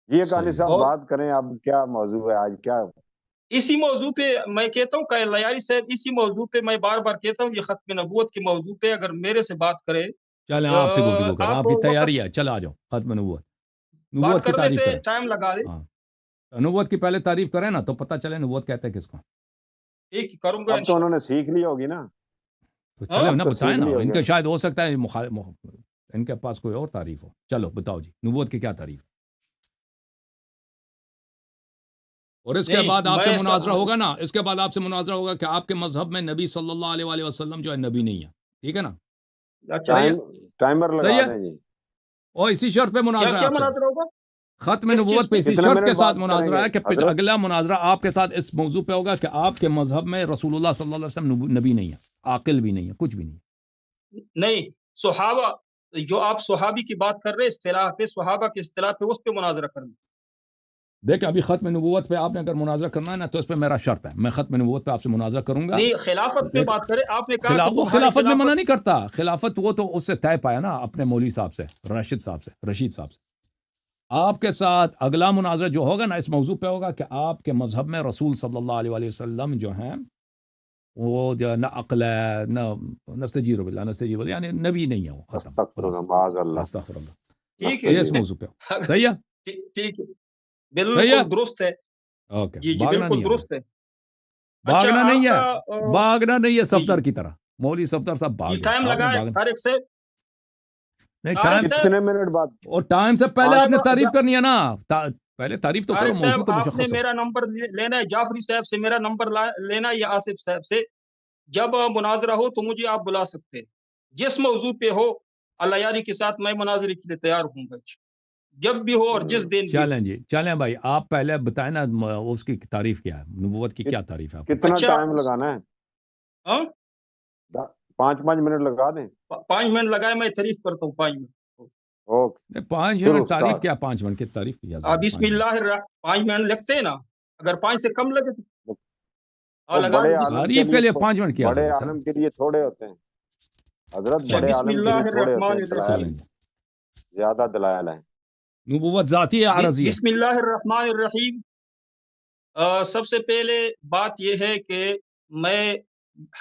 جی اکانی صاحب اور بات کریں، اب کیا موضوع ہے آج؟ کیا اسی موضوع پہ میں کہتا ہوں کہ لیاری صاحب اسی موضوع پہ میں بار بار کہتا ہوں یہ ختم نبوت کے موضوع پہ اگر میرے سے بات کرے چلیں آپ سے گفتگو کریں، آپ آپ کی وقت تیاری ہے، چل آ جاؤ ختم نبوت، بات نبوت کی کر تعریف لیتے کریں. ٹائم لگا دے. ہاں نبوت کی پہلے تعریف کریں نا تو پتہ چلے نبوت کہتے ہیں کس کو. ٹھیک کروں گا اب تو انہوں انشاءاللہ. نے سیکھ لی ہوگی نا، تو ہاں چلے اب نا تو بتائیں سیکھ نا، لی ان ہوگی. کے شاید ہو سکتا ہے ان کے پاس کوئی اور تعریف ہو. چلو بتاؤ جی نبوت کی کیا تعریف. اور اس کے نہیں بعد آپ سے میں مناظرہ ہوگا نا، اس کے بعد آپ سے مناظرہ ہوگا کہ آپ کے مذہب میں نبی صلی اللہ علیہ وآلہ وسلم جو ہے نبی نہیں ہے. ٹھیک ہے نا، اچھا صحیح ہے، ٹائمر صحیح لگا ہے. دیں جی. اور اسی شرط پہ کیا مناظرہ ہے کیا آپ سے، مناظرہ ہوگا ختم کس چیز نبوت پہ پہ؟ اسی کتنے شرط کے منٹ ساتھ بات کریں مناظرہ گے ہے کہ حضرت؟ اگلا مناظرہ آپ کے ساتھ اس موضوع پہ ہوگا کہ آپ کے مذہب میں رسول اللہ صلی اللہ علیہ وسلم نبی نہیں ہے، عاقل بھی نہیں ہے، کچھ بھی نہیں ہے. نہیں صحابہ، جو آپ صحابی کی بات کر رہے اصطلاح پہ، صحابہ کے اصطلاح پہ اس پہ مناظرہ کرنا. دیکھیں ابھی ختم نبوت پہ آپ نے اگر مناظرہ کرنا ہے نا تو اس پہ میرا شرط ہے، میں ختم نبوت پہ آپ سے مناظرہ کروں گا. نہیں خلافت پہ لیکن بات کرے، آپ نے کہا کہ وہ تمہاری خلافت میں منع خلافت. نہیں کرتا، خلافت وہ تو اس سے طے پایا نا اپنے مولوی صاحب سے، رشید صاحب سے. آپ کے ساتھ اگلا مناظرہ جو ہوگا نا اس موضوع پہ ہوگا کہ آپ کے مذہب میں رسول صلی اللہ علیہ وآلہ وسلم جو ہیں وہ جو نہ عقل ہے نہ نستجیر باللہ، نستجیر باللہ یعنی نبی نہیں ہے، وہ ختم. استغفر اللہ، معاذ اللہ، استغفر اللہ. ٹھیک یہ ہے اس موضوع پہ صحیح ہے، ٹھیک ہے، صحیح ہے. بالکل درست ہے. اوکے، جی جی بھاگنا بالکل نہیں ہے ہمیں، درست ہے. اچھا بھاگنا نہیں آپ ہے، کا بھاگنا نہیں ہے جی جی صفدر کی طرح. مولوی صفدر صاحب بھاگ جی گئے، ٹائم آپ نے لگائے بھاگنا طارق صاحب. نہیں. طارق ٹائم صاحب کتنے منٹ بعد؟ اور ٹائم سے پہلے آپ پانچ نے جب تعریف کرنی ہے نا، پہلے تعریف تو کرو، طارق موضوع صاحب تو آپ نے مشخص ہو. میرا نمبر لینا ہے، جعفری صاحب سے میرا نمبر لینا ہے یا آصف صاحب سے. جب مناظرہ ہو تو مجھے آپ بلا سکتے ہیں، جس موضوع پہ ہو اللہ یاری کے ساتھ میں مناظرے کے لیے تیار ہوں گا جب بھی ہو اور جس دن بھی ہو. چلیں جی، چلیں بھائی آپ پہلے بتائیں نا اس کی تعریف کیا ہے، نبوت کی کیا تعریف ہے آپ کی. کتنا اچھا ٹائم لگانا ہے؟ ہاں 5 منٹ لگا دیں. 5 منٹ لگائے، میں تعریف کرتا ہوں 5 منٹ. اوکے نہیں 5 شروع منٹ تعریف اسٹارٹ. کیا، 5 منٹ کی تعریف کی ضرورت ہے، بسم 5 منٹ. اللہ 5 منٹ لگتے ہیں نا، اگر 5 سے کم لگے تو وہ لگا بڑے دو عالم کے تعریف کے لیے لیے 5 منٹ کی بڑے ضرورت ہے. عالم کے لیے تھوڑے ہوتے ہیں حضرت، اچھا بڑے بسم عالم کے لیے اللہ تھوڑے ہوتے ہیں الرحمن دلائل، الرحیم. چلیں جی، زیادہ دلائل ہیں. نبوت ذاتی ہے عارضی ہے. بسم اللہ الرحمن الرحیم. سب سے پہلے بات یہ ہے کہ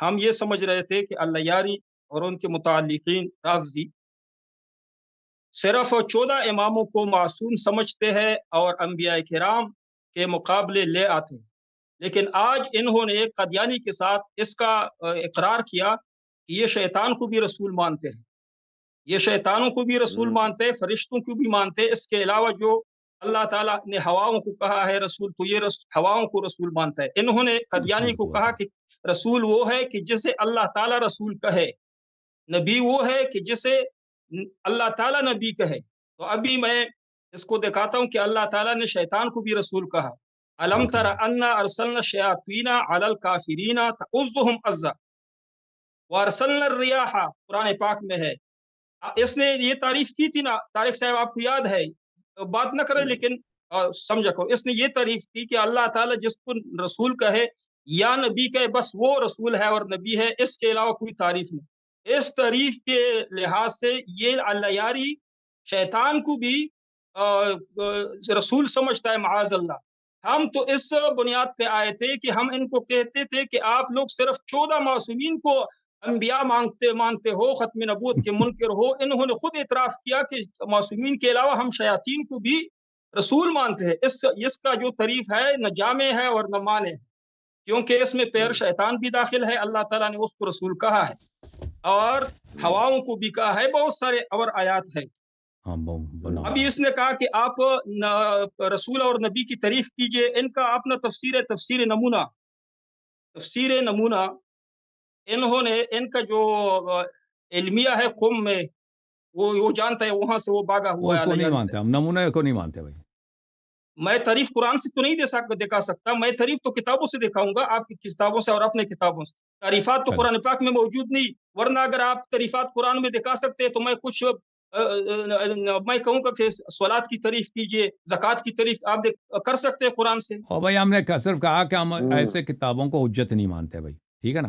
ہم یہ سمجھ رہے تھے کہ اللہ یاری اور ان کے متعلقین رافضی صرف 14 اماموں کو معصوم سمجھتے ہیں اور انبیاء کرام کے مقابلے لے آتے ہیں، لیکن آج انہوں نے قادیانی کے ساتھ اس کا اقرار کیا کہ یہ شیطان کو بھی رسول مانتے ہیں، یہ شیطانوں کو بھی رسول مانتے ہیں، فرشتوں کو بھی مانتے ہیں. اس کے علاوہ جو اللہ تعالیٰ نے ہواؤں کو کہا ہے رسول، تو یہ ہواؤں کو رسول مانتا ہے. انہوں نے قادیانی کو کہا کہ رسول وہ ہے کہ جسے اللہ تعالیٰ رسول کہے، نبی وہ ہے کہ جسے اللہ تعالیٰ نبی کہے. تو ابھی میں اس کو دکھاتا ہوں کہ اللہ تعالیٰ نے شیطان کو بھی رسول کہا. الم تر انا ارسلنا الشیاطین علی الکافرین تعزهم عزا وارسلنا الریاح، قرآن پاک میں ہے. اس نے یہ تعریف کی تھی نا طارق صاحب، آپ کو یاد ہے، بات نہ کرے لیکن سمجھا کرو. اس نے یہ تعریف کی کہ اللہ تعالیٰ جس کو رسول کہے یا نبی کہے بس وہ رسول ہے اور نبی ہے، اس کے علاوہ کوئی تعریف نہیں. اس تعریف کے لحاظ سے یہ اللہ یاری شیطان کو بھی رسول سمجھتا ہے، معاذ اللہ. ہم تو اس بنیاد پہ آئے تھے کہ ہم ان کو کہتے تھے کہ آپ لوگ صرف 14 معصومین کو انبیاء مانتے ہو، ختم نبوت کے منکر ہو. انہوں نے خود اعتراف کیا کہ معصومین کے علاوہ ہم شیاطین کو بھی رسول مانتے ہیں. اس کا جو تعریف ہے نہ جامع ہے اور نہ مانے ہے، کیونکہ اس میں پیر شیطان بھی داخل ہے. اللہ تعالیٰ نے اس کو رسول کہا ہے اور ہواؤں کو بھی کہا ہے، بہت سارے اور آیات ہیں. ابھی اس نے کہا کہ آپ رسول اور نبی کی تعریف کیجئے. ان کا اپنا تفسیر نمونہ انہوں نے، ان کا جو علمیہ ہے قم میں، وہ جانتا ہے، وہاں سے وہ باغا ہوا اس ہے کو نہیں اللہ مانتے، ہم نمونے کو نہیں مانتے بھائی. میں تعریف قرآن سے تو نہیں دکھا سکتا، میں تعریف تو کتابوں سے دکھاؤں گا، آپ کی کتابوں سے اور اپنے کتابوں سے. تعریفات تو قرآن پاک میں موجود نہیں، ورنہ اگر آپ تعریفات قرآن میں دکھا سکتے تو میں میں کہوں گا کہ صلات کی تعریف کیجئے، زکوٰۃ کی تعریف آپ کر سکتے ہیں قرآن سے. اور بھائی ہم نے صرف کہا کہ ہم ایسے کتابوں کو حجت نہیں مانتے بھائی، ٹھیک ہے نا.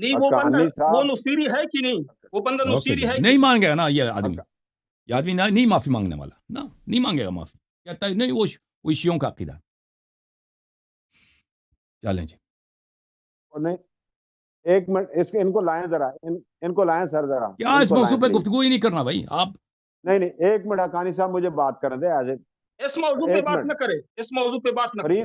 نہیں وہ بندہ حقانی وہ صاحب نصیری ہے کہ نہیں؟ وہ بندہ اوکے نصیری جی ہے کہ نہیں مانگے گا نا یہ آدمی حق- یہ آدمی نہیں معافی مانگنے والا نا نہیں مانگے گا معافی کہتا ہے نہیں وہ شیعوں کا عقیدہ ہے۔ چلیں جی نہیں، ایک منٹ ان کو لائیں ذرا، ان کو لائیں سر ذرا، کیا ان اس کو موضوع لائیں پہ پلیز۔ گفتگو ہی نہیں کرنا بھائی آپ نہیں نہیں، ایک منٹ حقانی صاحب مجھے بات کرنے دیں ایز اس موضوع پہ ایک بات منٹ۔ نہ کرے، اس موضوع پہ بات نہ کرے۔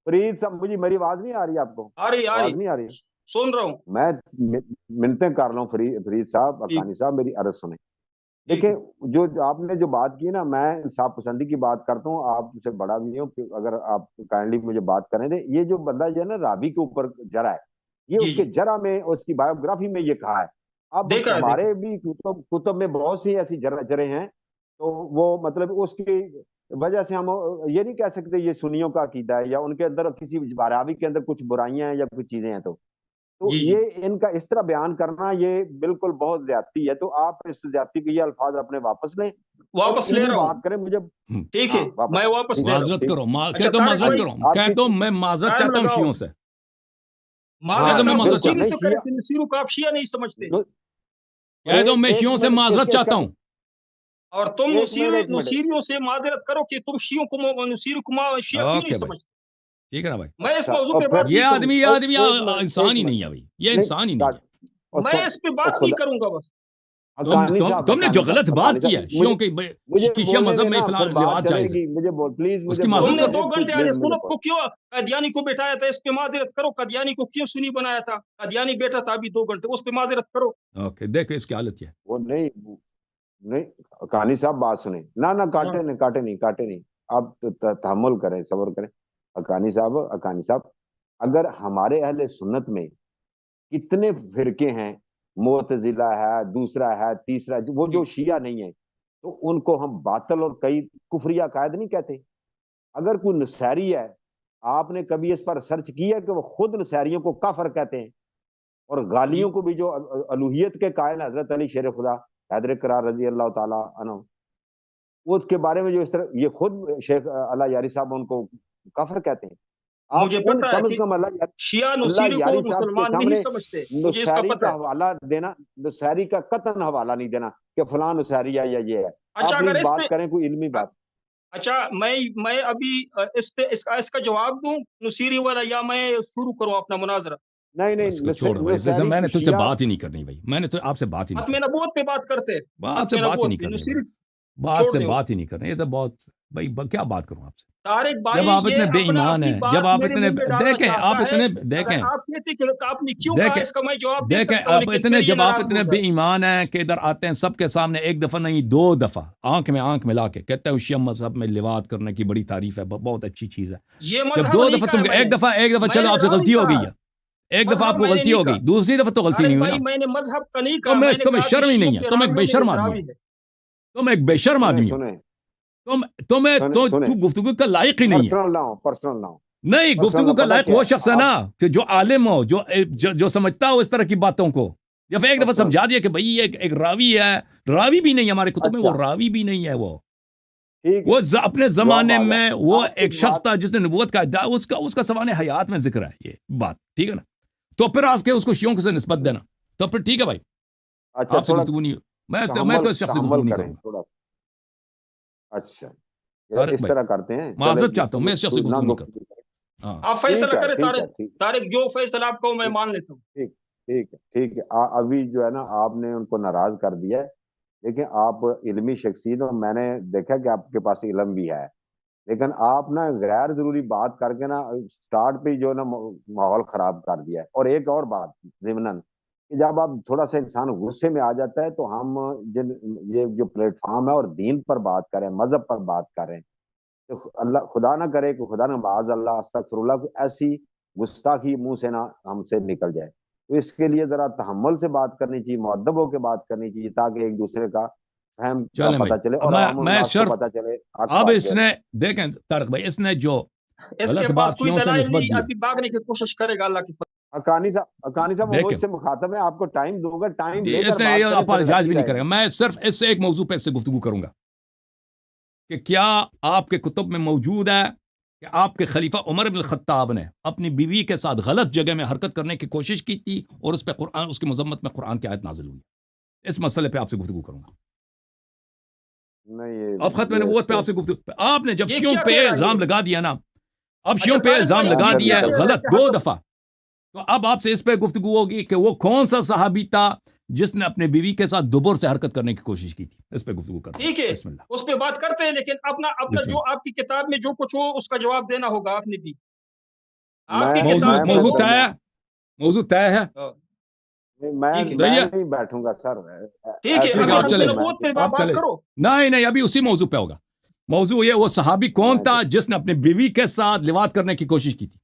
فرید صاحب مجھے میری آواز نہیں آ رہی آپ کو؟ آ رہی آواز نہیں آ رہی؟ سن رہا ہوں۔ میں منتیں کر رہا ہوں فرید صاحب، ٹھیک حقانی صاحب میری عرض سنیں۔ ٹھیک دیکھیں ہے، جو آپ نے جو بات کی نا، میں انصاف پسندی کی بات کرتا ہوں، آپ سے بڑا بھی ہوں کہ اگر آپ کائنڈلی مجھے بات کریں دیں۔ یہ جو بندہ جو ہے نا راوی کے اوپر جرا ہے، یہ جی اس کے جی جرا میں، اس کی بایوگرافی میں یہ کہا ہے۔ اب دیکھا ہے ہمارے بھی کتب میں بہت سی ایسی جرے ہیں، تو وہ مطلب اس کی وجہ سے ہم یہ نہیں کہہ سکتے یہ سنیوں کا عقیدہ ہے، یا ان کے اندر کسی راوی کے اندر کچھ برائیاں ہیں یا کچھ چیزیں ہیں، تو جی جی یہ ان کا اس طرح بیان کرنا یہ بالکل بہت زیادتی ہے۔ تو آپ اس زیادتی کے یہ الفاظ اپنے واپس لیں اور واپس لے علمی رہا ہوں۔ بات کریں مجھے۔ ٹھیک ہے، ہاں واپس میں لیں، واپس ٹھیک لے ہے، رہا ہوں۔ معذرت ٹھیک کرو اچھا کہہ دو طارق معذرت بھائی، کرو آپ کہہ کی دو میں معذرت ٹائم چاہتا ہوں لگاؤ۔ شیعوں سے کہہ ہاں دو معذرت میں آپ معذرت بالکل چاہتا نصیری ہوں نہیں سے کریں شیعہ، کہ نصیروں کو آپ شیعہ نہیں سمجھتے، کہہ دو میں ایک شیعوں سے منٹ معذرت چاہتا ہوں اور تم ایک منٹ نصیریوں سے معذرت کرو کہ تم شیعوں کو نصیروں کو شیعہ کیوں نہیں اوکے بھائی سمجھتے۔ ٹھیک ہے نا بھائی میں اس اچھا، موضوع اور پہ پھر بات یہ نہیں کروں آدمی ایک منٹ، انسان ایک ہی منٹ، نہیں ہے بھائی یہ نہیں انسان ہی نہیں ہے میں اس پہ بات نہیں کروں گا بس۔ حقانی صاحب، تم نے جو غلط بات حقانی کی صاحب ہے شیعوں کے مجھے کی شیعہ بولنے مذہب میں دینا، فلاں پھر بات لواط چلے جائز ہے گی۔ مجھے پلیز اس مجھے کی تم معذرت نے کرو 2 گھنٹے آج پلیز مجھے سنت کو کیوں قادیانی کو بٹھایا تھا، اس پہ معذرت کرو۔ قادیانی کو کیوں سنی بنایا تھا؟ قادیانی بیٹا تھا ابھی 2 گھنٹے، اس پہ معذرت کرو۔ اوکے دیکھو اس کی حالت کیا ہے وہ نہیں حقانی صاحب بات سنیں، نہ ہاں، کاٹے نہیں، آپ تحمل کریں، صبر کریں۔ حقانی صاحب اگر ہمارے اہل سنت میں کتنے فرقے ہیں، معتزلہ ہے، دوسرا ہے، تیسرا ہے، وہ جو شیعہ نہیں ہے تو ان کو ہم باطل اور کئی کفریہ عقائد نہیں کہتے۔ اگر کوئی نصیری ہے، آپ نے کبھی اس پر سرچ کیا کہ وہ خود نصیریوں کو کافر کہتے ہیں، اور جی غالیوں کو بھی جو الوہیت کے قائل حضرت علی شیر خدا حیدر کرار رضی اللہ تعالیٰ عنہ، وہ اس کے بارے میں جو اس طرح یہ خود شیخ اللہ یاری صاحب ان کو کافر کہتے ہیں۔ آپ مجھے ان پتا ہے کم از کہ کم شیعہ اللہ نصیری کو یاری صاحب کے مسلمان نہیں سامنے سمجھتے، مجھے اس کا نصیری پتہ کا ہے۔ حوالہ دینا، نصیری کا قطعاً حوالہ نہیں دینا کہ فلاں نصیری ہے یا یہ ہے۔ اچھا آپ اگر پلیز اس بات پہ کریں کوئی علمی بات۔ اچھا میں ابھی اس کا جواب دوں نصیری والا، یا میں شروع کروں اپنا مناظرہ؟ نہیں اس کو چھوڑ بھائی جیسے نصیری میں نے تجھ سے شیعہ، بات ہی نہیں کرنی بھائی میں نے تو آپ سے بات ہی نہیں ختم کرنی نبوت پہ بات کرتے ہیں، آپ سے ختم بات ہی نبوت نہیں پہ کرنی نصیری بات چھوڑ سے دیں اس بات ہی نہیں کرنی یہ تو بہت بھائی کیا بات کروں آپ سے طارق بھائی، جب آپ اتنے یہ بے اپنا ایمان اپنی ہیں بات جب آپ میرے اتنے منہ میں ڈالنا دیکھیں آپ چاہتا ہے۔ اتنے اگر دیکھیں آپ کہتے کہ آپ نے کیوں کہا، دیکھیں اس کا میں جواب دے دیکھیں سکتا ہوں، آپ لیکن اتنے پھر یہ جب آپ ناراض اتنے ہو بے جائے۔ ایمان ہیں کہ ادھر آتے ہیں سب کے سامنے ایک دفعہ نہیں 2 دفعہ آنکھ میں لا کے کہتے ہیں شیعہ مذہب میں لواط کرنے کی بڑی تعریف ہے بہت اچھی چیز ہے یہ جب مذہب 2 نہیں دفعہ کہا ہے تم میں نے، ایک دفعہ میں چلو نے آپ سے راوی غلطی ہو کہا گئی ہے، ہے ایک دفعہ آپ مذہب کو میں نے غلطی نہیں ہو کہا۔ گئی دوسری دفعہ تو غلطی طارق نہیں ہوئی نا بھائی میں نے مذہب کا نہیں کہا، میں نے تمہیں کہا کہ شرم ہی شیعوں نہیں ہے کے تم ایک راویوں بے میں شرم ایک آدمی راوی ہو ہے۔ تم ایک بے شرم آدمی ہو سنیں تو گفتگو کا لائق ہی نہیں ہے پرسنل نہ ہو نہیں گفتگو کا پتہ لائق کیا وہ ہے شخص ہے نا کہ جو عالم ہو جو سمجھتا ہو اس طرح کی باتوں کو جب ایک دفعہ پرسنل، سمجھا دیا کہ بھئی یہ ایک راوی ہے راوی بھی نہیں ہمارے کتب میں وہ اچھا راوی بھی نہیں ہے ٹھیک ہے، وہ اپنے جواب زمانے آ گیا میں وہ آپ ایک کی شخص بات۔ تھا جس نے نبوت کا ادعا اس کا سوانح حیات میں ذکر ہے یہ بات ٹھیک ہے نا تو پھر آج کے اس کو شیعوں سے نسبت دینا تو پھر ٹھیک ہے بھائی اچھا آپ سے تھوڑا گفتگو نہیں میں تو اس شخص سے گفتگو تحمل نہیں کریں کروں گا تھوڑا۔ اچھا طارق اس بھائی طرح کرتے ہیں، چلے معذرت چاہتا ہوں میں اس شخص سے نہ گفتگو نہیں گفتگو کریں۔ کروں ہاں آپ فیصلہ کریں ٹھیک ہے، طارق جو فیصلہ آپ کو میں مان لیتا ہوں۔ ٹھیک ہے ابھی جو ہے نا آپ نے ان کو ناراض کر دیا ہے، لیکن آپ علمی شخصیت اور میں نے دیکھا کہ آپ کے پاس علم بھی ہے، لیکن آپ نا غیر ضروری بات کر کے نا سٹارٹ پہ جو ہے نا ماحول خراب کر دیا ہے۔ اور ایک اور بات ضمناً کہ جب آپ تھوڑا سا انسان غصے میں آ جاتا ہے تو ہم یہ جو پلیٹ فارم ہے اور دین پر بات کریں مذہب پر بات کریں تو اللہ خدا نہ کرے کہ خدا نہ معاذ اللہ استغفر اللہ کوئی ایسی گستاخی منہ سے نہ ہم سے نکل جائے، تو اس کے لیے ذرا تحمل سے بات کرنی چاہیے، مؤدب ہو کے بات کرنی چاہیے تاکہ ایک دوسرے کا فہم کا چلیں بھائی پتہ چلے اب اور عوام میں الناس کو شرط پتہ چلے حق اب بات اس کیا نے ہے۔ دیکھیں طارق بھائی اس نے جو اس کے غلط پاس بات کوئی شیعوں سے دلائل نسبت نہیں، دی ابھی بھاگنے کی کوشش کرے گا اللہ کی فضل۔ حقانی صاحب وہ دیکھیں مجھ سے مخاطب ہے، آپ کو ٹائم دوں گا، ٹائم لے اس کر نے بات یہ کریں پھر اپالوجائز اچھی بھی نہیں رہے کرے گا گی۔ میں صرف اس سے ایک موضوع پہ اس سے گفتگو کروں گا کہ کیا آپ کے کتب میں موجود ہے کہ آپ کے خلیفہ عمر بن الخطاب نے اپنی بیوی کے ساتھ غلط جگہ میں حرکت کرنے کی کوشش کی تھی اور اس پہ قرآن، اس کی مذمت میں قرآن کی آیت نازل ہوئی. اس مسئلے پہ آپ سے گفتگو کروں گا. نہیں اب ختم نبوت پہ آپ سے گفتگو، آپ نے جب یہ شیعوں کیا پہ کہہ رہا ہے الزام یہ؟ لگا دیا نا، اب اچھا شیعوں پہ طارق الزام بھائی، لگا آپ دیا یہ ہے کہہ رہے ہیں غلط کہ 2 حق- دفعہ، تو اب آپ سے اس پہ گفتگو ہوگی کہ وہ کون سا صحابی تھا جس نے اپنے بیوی کے ساتھ دبر سے حرکت کرنے کی کوشش کی تھی. اس پہ گفتگو کرتے ٹھیک ہیں. ہے، بسم اللہ. اس پہ بات کرتے ہیں، لیکن اپنا بسم جو اللہ. آپ کی کتاب میں جو کچھ ہو اس کا جواب دینا ہوگا آپ نے بھی. آپ کی میں کتاب میں موضوع ہو. طے ہے، موضوع طے ہے. ہاں، میں ٹھیک ہے صحیح میں ہے. نہیں بیٹھوں گا سر، ٹھیک ہے، ایسی ٹھیک ہے، ابھی آپ بات ہم چلے نہیں. گئے، نبوت پہ آپ بات چلے. کرو. نہیں ابھی اسی موضوع پہ ہوگا. موضوع یہ وہ صحابی کون تھا جس نے اپنی بیوی کے ساتھ لواط کرنے کی کوشش کی تھی.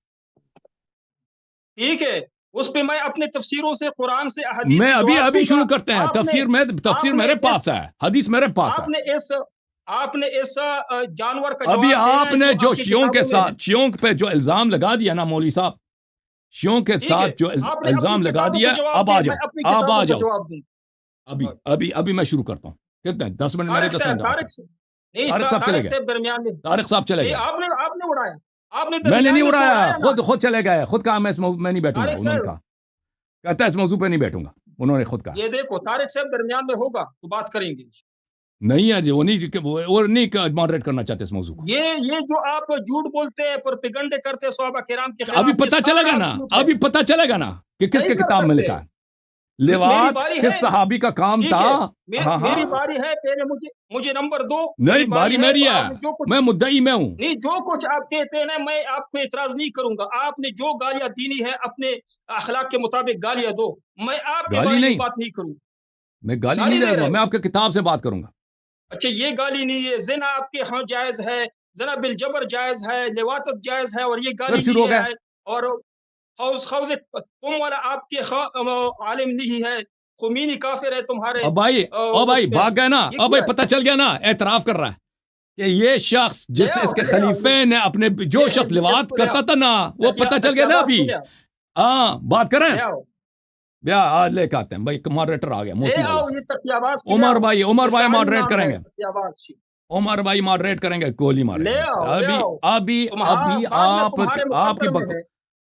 ٹھیک ہے، اس پہ میں اپنے تفسیروں سے، قرآن سے، احادیث میں سے ابھی جواب ابھی دوں گا. شروع کرتے ہیں. آپ نے تفسیر میرے پاس ہے، حدیث میرے پاس ہے. آپ نے ایسا جانور کا ابھی جواب دینا آپ ہے نے جو آپ کی شیعوں کے کتابوں میں ہے. ساتھ، شیعوں پہ جو الزام لگا دیا نا مولوی صاحب، شیعوں کے ٹھیک ہے، ساتھ جو آپ نے الزام اپنی لگا کتابوں دیا، کا جواب اب آ دیں، جاؤ، میں اپنی اب آ کتابوں کا جاؤ. جواب دوں. ابھی میں شروع کرتا ہوں. کتنے 10 منٹ میرے، 10 منٹ آپ کے. نہیں، طارق صاحب چلے طارق گئے، صاحب درمیان میں. طارق صاحب چلے نہیں، گئے. آپ نے اڑایا، آپ نے میں نے درمیان نہیں میں سے اڑایا، نا. خود چلے گئے. خود کہا میں میں نہیں بیٹھوں گا. طارق انہوں نے صاحب، کہا، کہتا ہے اس موضوع پہ نہیں بیٹھوں گا. انہوں نے خود کہا. یہ دیکھو، طارق صاحب درمیان میں ہوگا تو بات کریں گے. نہیں ہے جی، وہ نہیں ماڈریٹ کرنا چاہتے اس موضوع کو. یہ جو آپ جھوٹ بولتے ہیں، پروپیگنڈے کرتے ہیں صحابہ کرام کے خلاف، ابھی یہ پتہ چلے گا سارا نا، جھوٹ ہے. ابھی پتہ چلے گا نا کہ کس نہیں کے کر کتاب میں سکتے. لکھا ہے. میری لواط باری کس ہے. صحابی کا کام ٹھیک تھا. ہے، ہاں میری ہاں، باری ہے. پہلے مجھے نمبر دو. نہیں باری میری تو ہے، آپ نے جو کچھ، میں مدعی میں ہوں. نہیں، جو کچھ آپ کہتے ہیں نا، میں آپ کو اعتراض نہیں کروں گا. آپ نے جو گالیاں دینی ہے اپنے اخلاق کے مطابق گالیاں دو، میں آپ کے گالی بارے میں نہیں، بات نہیں کروں. میں گالی گالی نہیں دے دے رہے گا، ہو. میں آپ کے کتاب سے بات کروں گا. اچھا، یہ گالی نہیں ہے. زنا آپ کے ہاں جائز ہے، زنا بالجبر جائز ہے، لواطت جائز ہے، اور یہ پھر گالی شروع ہو نہیں گیا. ہے. اور خوض قوم والا آپ کے عالم نہیں ہے. خمینی کافر ہے تمہارے اب بھائی، اس میں. بھاگ گئے نا. یہ اب کیا بھائی ہے؟ پتہ چل گیا نا، اعتراف کر رہا ہے کہ یہ شخص لے جس آؤ، اس کے لے آؤ، خلیفے نے اپنے جو شخص اس لواط کو لے آؤ. کرتا تھا نا، وہ پتہ چل گیا نا ابھی. لے آؤ، ہاں بات کریں. لے آؤ، بیا آج لے کے آتے ہیں بھائی. ماڈریٹر آ گیا لے موتی آؤ. والا. یہ تقیاباز کی لے عمر آؤ. بھائی اس کا ماڈریٹ نام کریں ہے گے. تقیاباز. عمر بھائی ماڈریٹ کریں گے، گولی ماریں لے گے. آؤ، لے ابھی آؤ. ابھی ابھی بعد میں آپ تمہارے آپ کی مقدر میں ہے.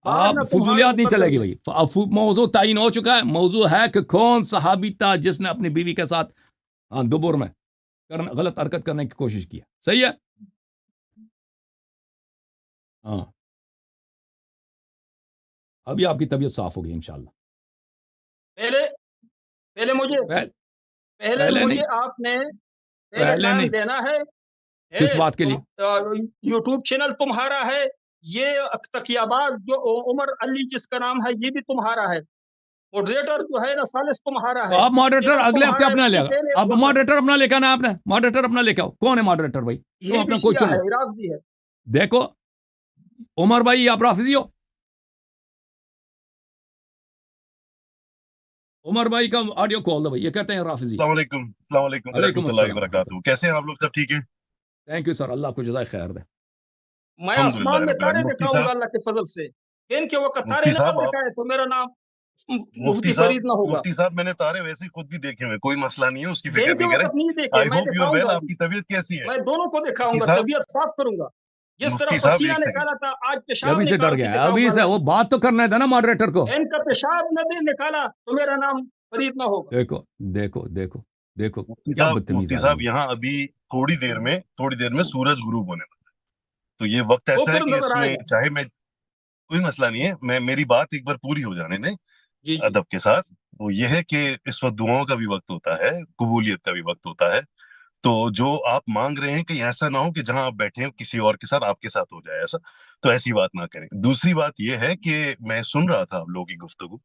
بعد آپ میں تمہارے فضولیات نہیں مقدر چلے گی میں. بھائی. موضوع تعین ہو چکا ہے. موضوع ہے کہ کون صحابی تھا جس نے اپنی بیوی کے ساتھ دبر میں غلط حرکت کرنے کی کوشش کی. صحیح ہے. ہاں، ابھی آپ کی طبیعت صاف ہوگی انشاءاللہ. پہلے پہلے نہیں، مجھے آپ نے پہلے ٹائم نہیں. دینا ہے. کس بات کے لیے؟ یوٹیوب چینل تمہارا ہے. یہ تقیاباز جو عمر علی جس کا نام ہے، یہ بھی تمہارا ہے. ماڈریٹر جو ہے نا سالس تمہارا تو ہے. آپ ماڈریٹر چینل اگلے ہفتے تمہارا ہے. اپنا لے تم گا. پہلے اب ماڈریٹر اپنا لے کے آنا. آپ نے ماڈریٹر اپنا لے کے آؤ. کون ہے ماڈریٹر بھائی؟ تم یہ اپنا بھی کوئی شیعہ چن ہے، لو. رافضی ہے. دیکھو عمر بھائی، آپ رافضی ہو؟ عمر بھائی کا آڈیو کال دو بھائی. یہ کہتے ہیں رافضی. السلام علیکم. السلام علیکم علیکم ورحمۃ اللہ السلام ورحمۃ وبرکاتہ. کیسے ہیں آپ لوگ؟ سب ٹھیک ہیں؟ Thank you sir. اللہ کو جزائے خیر دے. میں الحمد للہ آسمان میں رب تارے العالمین. مفتی دکھاؤں گا صاحب، اللہ کے فضل سے. دن کے وقت تارے مفتی نہ صاحب آپ، دکھائے تو میرا نام مفتی مفتی صاحب، فرید نہ ہوگا. مفتی صاحب میں نے تارے ویسے خود بھی دیکھے ہوئے، کوئی مسئلہ نہیں ہے، اس کی فکر دن کے نہیں کریں. وقت نہیں دیکھے، آئی میں ہوپ یو آر دکھاؤں ویل. گا آپ ابھی. کی طبیعت کیسی ہے؟ میں دونوں کو دکھاؤں مفتی گا، صاحب، طبیعت صاف کروں گا. جس طرح مفتی صاحب پسینہ ایک سیکنڈ. نکالا تھا، آج یہ پیشاب ابھی سے ڈر نکال کے گیا ہے. دکھاؤں ابھی گا سے اللہ وہ کو. بات تو کرنا تھا نا ماڈریٹر کو. ان کا پیشاب نہ دے نکالا تو میرا نام فرید نہ ہوگا. دیکھو دیکھو دیکھو دیکھو مفتی کیا صاحب، بدتمیز مفتی آدمی صاحب، ہے. یہاں ابھی تھوڑی دیر میں سورج غروب ہونے والا ہے. تو یہ وقت وہ ایسا ہے پھر کہ نظر اس آئے میں گا. چاہے میں، کوئی مسئلہ نہیں ہے، میری بات ایک بار پوری ہو جانے دیں جی جی. ادب کے ساتھ. وہ یہ ہے کہ اس وقت دعاؤں کا بھی وقت ہوتا ہے، قبولیت کا بھی وقت ہوتا ہے. تو جو آپ مانگ رہے ہیں کہ ایسا نہ ہو کہ جہاں آپ بیٹھے ہیں کسی اور کے ساتھ آپ کے ساتھ ہو جائے ایسا، تو ایسی بات نہ کریں. دوسری بات یہ ہے کہ میں سن رہا تھا آپ لوگوں کی گفتگو،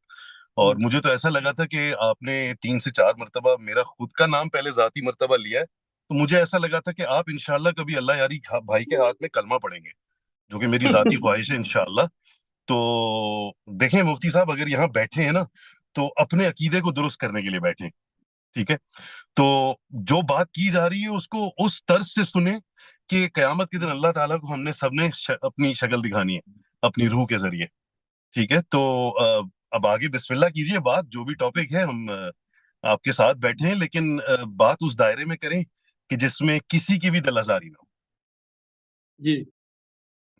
اور مجھے تو ایسا لگا تھا کہ آپ نے 3 سے 4 مرتبہ میرا خود کا نام پہلے ذاتی مرتبہ لیا ہے. تو مجھے ایسا لگا تھا کہ آپ انشاءاللہ کبھی اللہ یاری بھائی کے ہاتھ میں کلمہ پڑھیں گے، جو کہ میری ذاتی خواہش ہے انشاءاللہ. تو دیکھیں مفتی صاحب، اگر یہاں بیٹھے ہیں نا تو اپنے عقیدے کو درست کرنے کے لیے بیٹھیں. ٹھیک ہے؟ تو جو بات کی جا رہی ہے اس کو اس طرز سے سنیں کہ قیامت کے دن اللہ تعالیٰ کو ہم نے سب نے اپنی شکل دکھانی ہے اپنی روح کے ذریعے. ٹھیک ہے؟ تو اب آگے بسم اللہ کیجئے. بات جو بھی ٹاپک ہے ہم آپ کے ساتھ بیٹھے ہیں، لیکن بات اس دائرے میں کریں کہ جس میں کسی کی بھی دل آزاری نہ ہو. جی.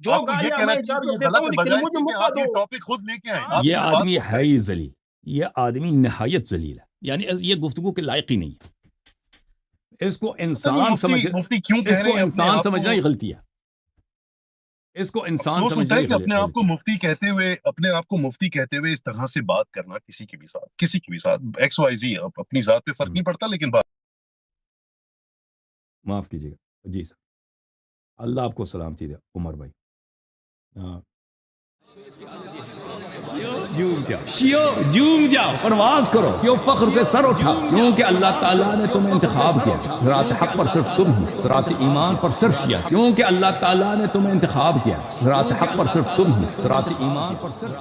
جو آپ کو یہ گالیاں کہنا میں چاہیے کہ اجازت یہ دیتا غلط ہوں ہے، لیکن بجائے اس مجھے کے کہ موقع آپ یہ دو. ٹاپک خود لے کے آئیں. آپ یہ صرف بات آدمی کرتے ہے ہیں. ہی ذلیل، یہ آدمی نہایت ذلیل ہے، یعنی یہ گفتگو کے لائق ہی نہیں ہے. اس کو پتہ نہیں انسان مفتی کیوں کہہ اس رہے کو ہیں اپنے انسان آپ سمجھنا ہی کو. غلطی ہے. اس کو انسان افسوس ہوتا سمجھنا ہے ہی کہ اپنے آپ کو غلطی ہے. مفتی کہتے ہوئے، اپنے آپ کو مفتی کہتے ہوئے اس طرح سے بات کرنا کسی کی بھی ساتھ ایکس وائی زی، اپنی ذات پہ فرق نہیں پڑتا لیکن بات. معاف کیجیے گا جی سر، اللہ آپ کو سلامتی دے عمر بھائی. ہاں جوم جاؤ پرواز کرو، کیوں فخر سے سر اٹھا، کیونکہ اللہ تعالیٰ نے تمہیں انتخاب کیا. صراط حق پر صرف تم ہو، صراط ایمان پر صرف کیا، کیونکہ اللہ تعالیٰ نے تمہیں انتخاب کیا. صراط حق پر صرف تم ہو، صراط ایمان پر صرف